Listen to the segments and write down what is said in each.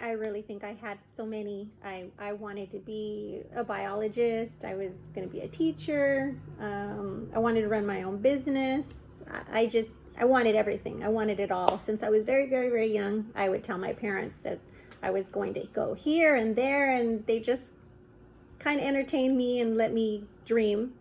I really think I had so many. I wanted to be a biologist. I was going to be a teacher. I wanted to run my own business. I wanted everything. I wanted it all. Since I was very, very, very young, I would tell my parents that I was going to go here and there, and they just kind of entertained me and let me dream.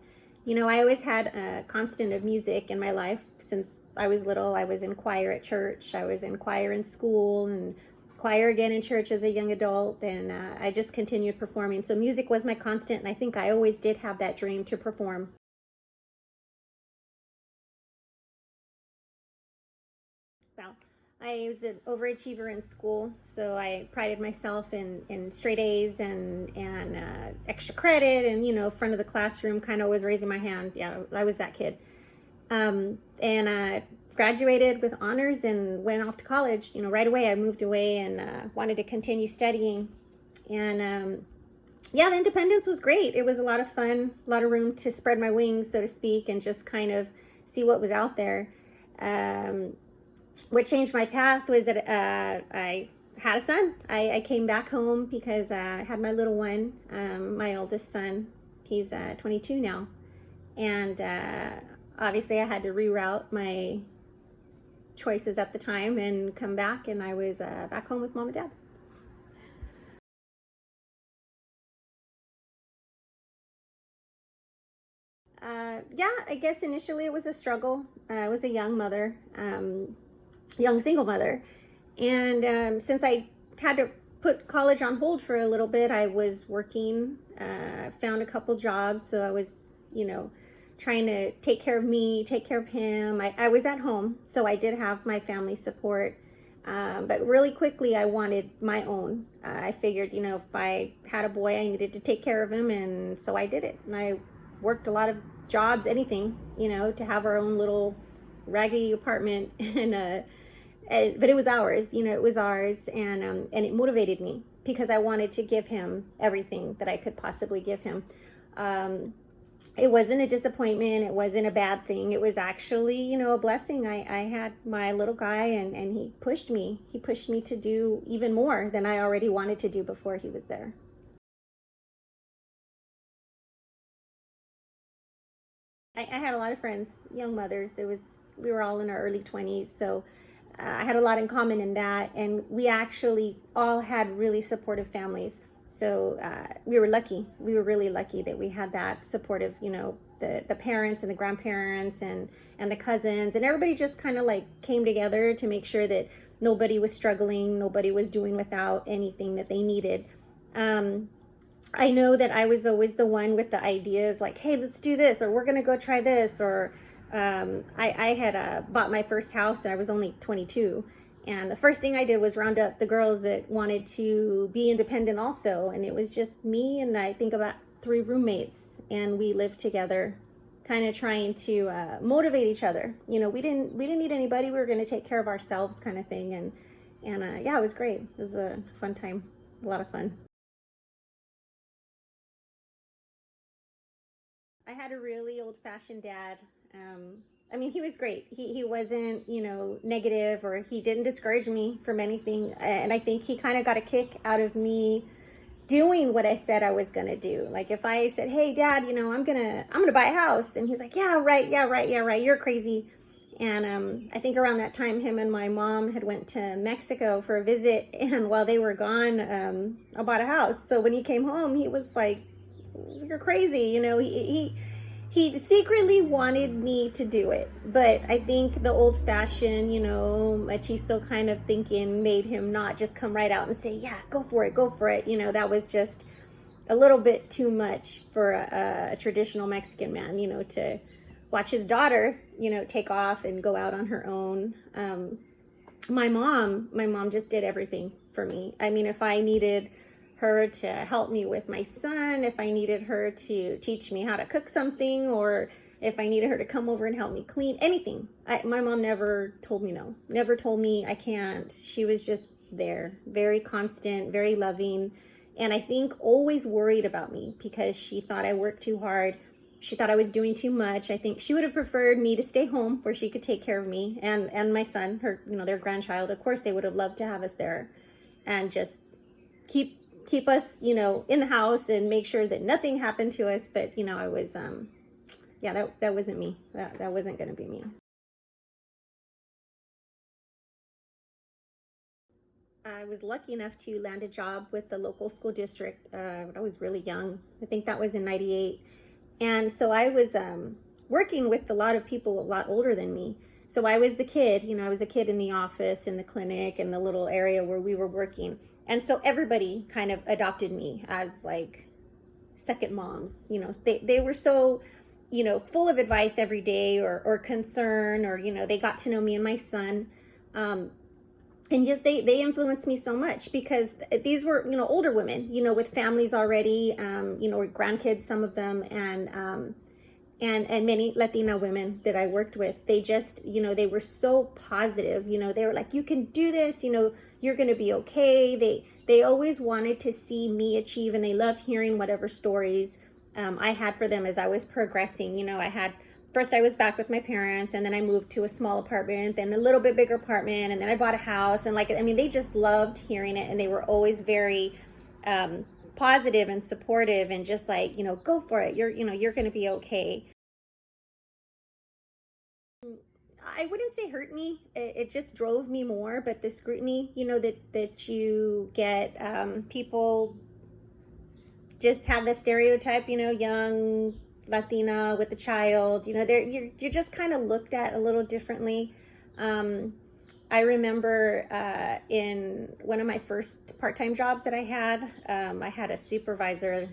You know, I always had a constant of music in my life. Since I was little, I was in choir at church. I was in choir in school and choir again in church as a young adult. And I just continued performing. So music was my constant. And I think I always did have that dream to perform. Well, I was an overachiever in school, so I prided myself in straight A's and extra credit, and front of the classroom, kind of always raising my hand. Yeah, I was that kid. And graduated with honors and went off to college. Right away I moved away and wanted to continue studying. And yeah, the independence was great. It was a lot of fun, a lot of room to spread my wings, so to speak, and just kind of see what was out there. What changed my path was that I had a son. I came back home because I had my little one, my oldest son. He's 22 now. And obviously I had to reroute my choices at the time and come back, and I was back home with mom and dad. Yeah, I guess initially it was a struggle. I was a young mother, young single mother. And since I had to put college on hold for a little bit, I was working, found a couple jobs. So I was, trying to take care of me, take care of him. I was at home, so I did have my family support. But really quickly, I wanted my own. I figured, if I had a boy, I needed to take care of him. And so I did it. And I worked a lot of jobs, anything, to have our own little raggedy apartment. But it was ours, it was ours. And it motivated me because I wanted to give him everything that I could possibly give him. It wasn't a disappointment. It wasn't a bad thing. It was actually, a blessing. I had my little guy, and he pushed me. He pushed me to do even more than I already wanted to do before he was there. I had a lot of friends, young mothers. We were all in our early 20s, so I had a lot in common in that, and we actually all had really supportive families. So we were lucky. We were really lucky that we had that supportive, the parents and the grandparents and the cousins, and everybody just kind of like came together to make sure that nobody was struggling, nobody was doing without anything that they needed. I know that I was always the one with the ideas like, hey, let's do this, or we're going to go try this, or I had bought my first house and I was only 22. And the first thing I did was round up the girls that wanted to be independent also. And it was just me and I think about 3 roommates. And we lived together, kind of trying to motivate each other. We didn't need anybody. We were going to take care of ourselves, kind of thing. And yeah, it was great. It was a fun time, a lot of fun. I had a really old-fashioned dad. He was great. He wasn't, negative, or he didn't discourage me from anything. And I think he kind of got a kick out of me doing what I said I was going to do. Like if I said, hey, Dad, I'm going to buy a house. And he's like, yeah, right. You're crazy. And I think around that time, him and my mom had went to Mexico for a visit. And while they were gone, I bought a house. So when he came home, he was like, you're crazy. He secretly wanted me to do it, but I think the old-fashioned, machisto kind of thinking made him not just come right out and say, yeah, go for it. That was just a little bit too much for a traditional Mexican man, to watch his daughter, take off and go out on her own. My mom just did everything for me. If I needed her to help me with my son, if I needed her to teach me how to cook something, or if I needed her to come over and help me clean, anything. My mom never told me no, never told me I can't. She was just there, very constant, very loving, and I think always worried about me because she thought I worked too hard. She thought I was doing too much. I think she would have preferred me to stay home where she could take care of me and my son, her, their grandchild. Of course, they would have loved to have us there and just keep us, in the house and make sure that nothing happened to us. But, I was, yeah, that wasn't me. That wasn't going to be me. I was lucky enough to land a job with the local school district. I was really young. I think that was in 98. And so I was working with a lot of people a lot older than me. So I was the kid, I was a kid in the office, in the clinic, in the little area where we were working. And so everybody kind of adopted me as like second moms. They were so, full of advice every day or concern, or, they got to know me and my son. And yes, they influenced me so much because these were, older women, with families already, grandkids, some of them, and many Latina women that I worked with. They just, they were so positive. They were like, you can do this, you're going to be okay. They always wanted to see me achieve, and they loved hearing whatever stories I had for them as I was progressing. First I was back with my parents, and then I moved to a small apartment, then a little bit bigger apartment, and then I bought a house. And they just loved hearing it, and they were always very positive and supportive, and just like, go for it. You're going to be okay. I wouldn't say hurt me. It just drove me more. But the scrutiny, that you get, people just have the stereotype, young Latina with a child, you're just kind of looked at a little differently. I remember in one of my first part-time jobs that I had a supervisor,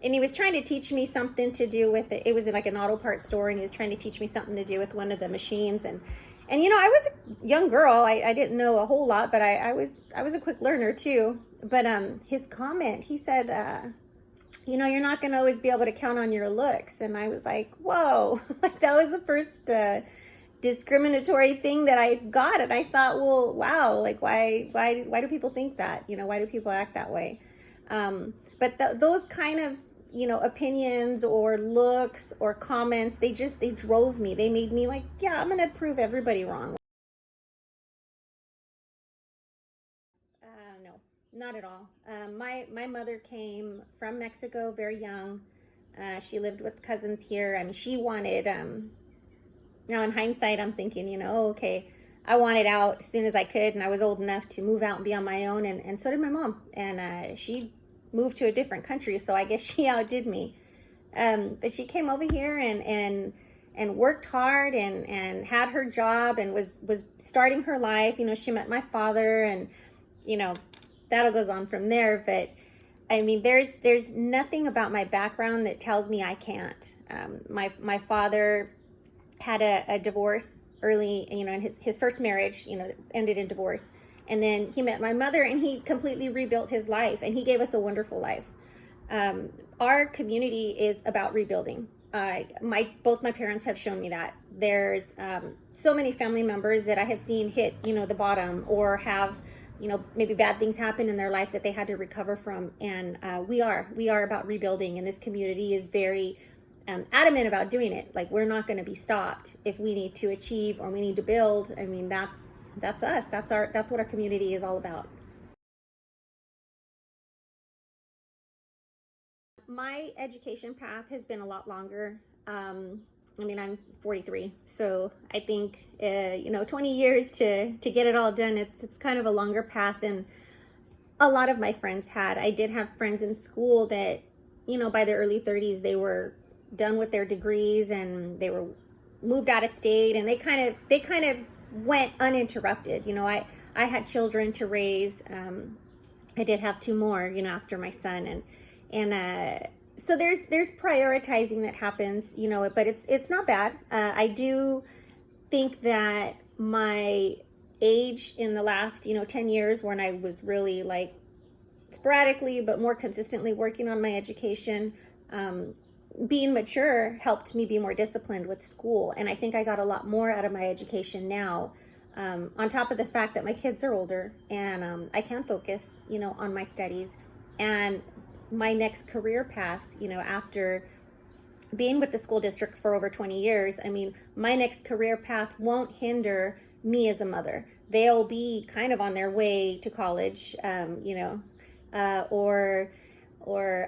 and he was trying to teach me something to do with it. It was in like an auto parts store, and he was trying to teach me something to do with one of the machines. And I was a young girl. I didn't know a whole lot, but I was a quick learner too. But his comment, he said, you're not going to always be able to count on your looks. And I was like, whoa, like that was the first discriminatory thing that I got. And I thought, well, wow, like why do people think that? Why do people act that way? But those kind of, opinions or looks or comments, they drove me. They made me like, yeah, I'm going to prove everybody wrong. No, not at all. My mother came from Mexico very young. She lived with cousins here. I mean, she wanted, now in hindsight, I'm thinking, okay, I wanted out as soon as I could, and I was old enough to move out and be on my own, and so did my mom. And she moved to a different country, so I guess she outdid me. But she came over here and worked hard and had her job and was starting her life. She met my father, and that all goes on from there. But I mean, there's nothing about my background that tells me I can't. My father had a divorce early, in his first marriage, ended in divorce. And then he met my mother, and he completely rebuilt his life, and he gave us a wonderful life. Our community is about rebuilding. Both my parents have shown me that. There's so many family members that I have seen hit, the bottom, or have, maybe bad things happen in their life that they had to recover from. And we are about rebuilding, and this community is very adamant about doing it. Like, we're not going to be stopped if we need to achieve or we need to build. I mean, that's us. That's what our community is all about. My education path has been a lot longer. I'm 43, so I think 20 years to get it all done. It's kind of a longer path than a lot of my friends had. I did have friends in school that, by their early 30s, they were done with their degrees, and they were moved out of state, and they kind of went uninterrupted. I had children to raise. I did have two more, after my son, and so there's prioritizing that happens, but it's not bad. I do think that my age in the last, 10 years, when I was really like sporadically but more consistently working on my education, being mature helped me be more disciplined with school. And I think I got a lot more out of my education now, on top of the fact that my kids are older, and I can focus, on my studies. And my next career path, after being with the school district for over 20 years, my next career path won't hinder me as a mother. They'll be kind of on their way to college, or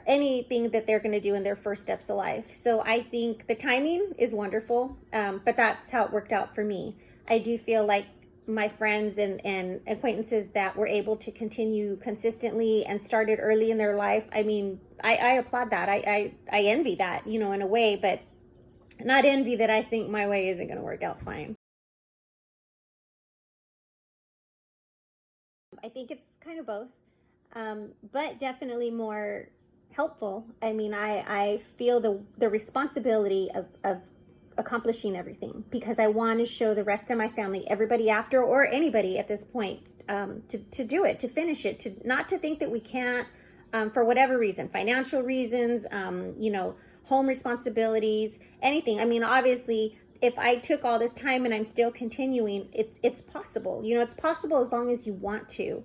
anything that they're going to do in their first steps of life. So I think the timing is wonderful, but that's how it worked out for me. I do feel like my friends and acquaintances that were able to continue consistently and started early in their life, I mean, I applaud that. I envy that, in a way, but not envy that I think my way isn't going to work out fine. I think it's kind of both, but definitely more helpful. I mean, I feel the responsibility of accomplishing everything because I want to show the rest of my family, everybody after or anybody at this point, to do it, to finish it, to not to think that we can't, for whatever reason, financial reasons, home responsibilities, anything. I mean, obviously, if I took all this time and I'm still continuing, it's possible. It's possible as long as you want to.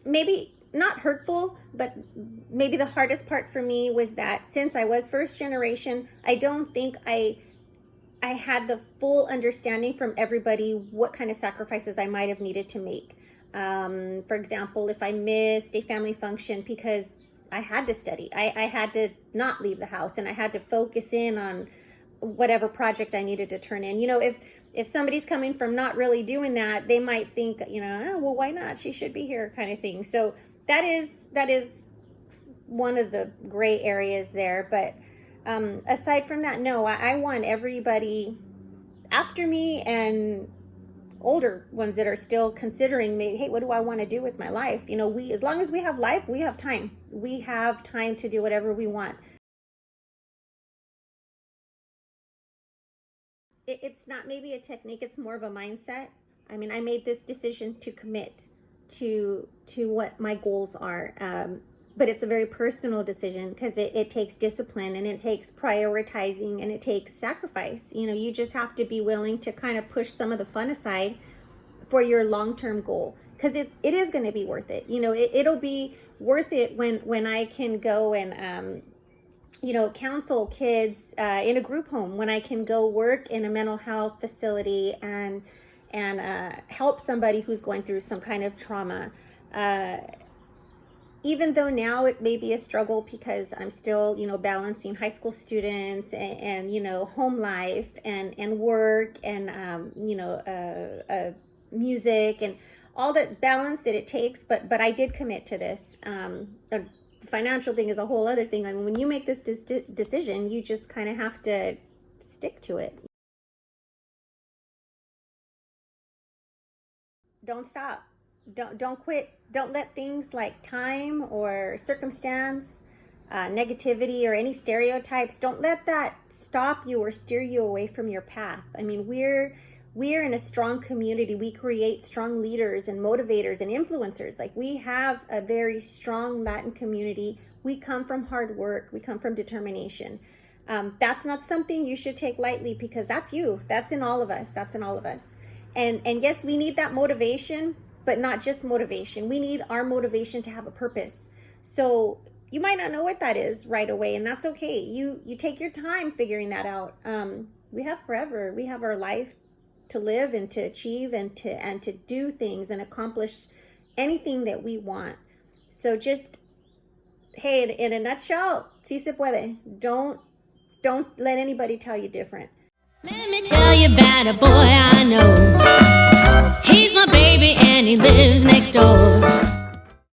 Maybe not hurtful, but maybe the hardest part for me was that since I was first generation, I don't think I had the full understanding from everybody what kind of sacrifices I might have needed to make. For example, if I missed a family function because I had to study, I had to not leave the house and I had to focus in on whatever project I needed to turn in. If somebody's coming from not really doing that, they might think, oh, well, why not? She should be here, kind of thing. So that is one of the gray areas there. But aside from that, no, I want everybody after me and older ones that are still considering me, hey, what do I want to do with my life? As long as we have life, we have time. We have time to do whatever we want. It's not maybe a technique, it's more of a mindset. I mean, I made this decision to commit to what my goals are, but it's a very personal decision because it takes discipline and it takes prioritizing and it takes sacrifice. You just have to be willing to kind of push some of the fun aside for your long-term goal, because it is going to be worth it. It'll be worth it when I can go and counsel kids in a group home, when I can go work in a mental health facility and help somebody who's going through some kind of trauma. Even though now it may be a struggle because I'm still, balancing high school students and home life and work and, music and all the balance that it takes. But I did commit to this. Financial thing is a whole other thing. I mean, when you make this decision, you just kind of have to stick to it. Don't stop. Don't quit. Don't let things like time or circumstance, negativity or any stereotypes, don't let that stop you or steer you away from your path. I mean, we're in a strong community. We create strong leaders and motivators and influencers. Like, we have a very strong Latin community. We come from hard work. We come from determination. That's not something you should take lightly, because that's you. That's in all of us. And yes, we need that motivation, but not just motivation. We need our motivation to have a purpose. So you might not know what that is right away, and that's okay. You take your time figuring that out. We have forever. We have our life to live and to achieve and to do things and accomplish anything that we want. So just, hey, in a nutshell, si se puede. Don't let anybody tell you different. Let me tell you about a boy I know. He's my baby and he lives next door.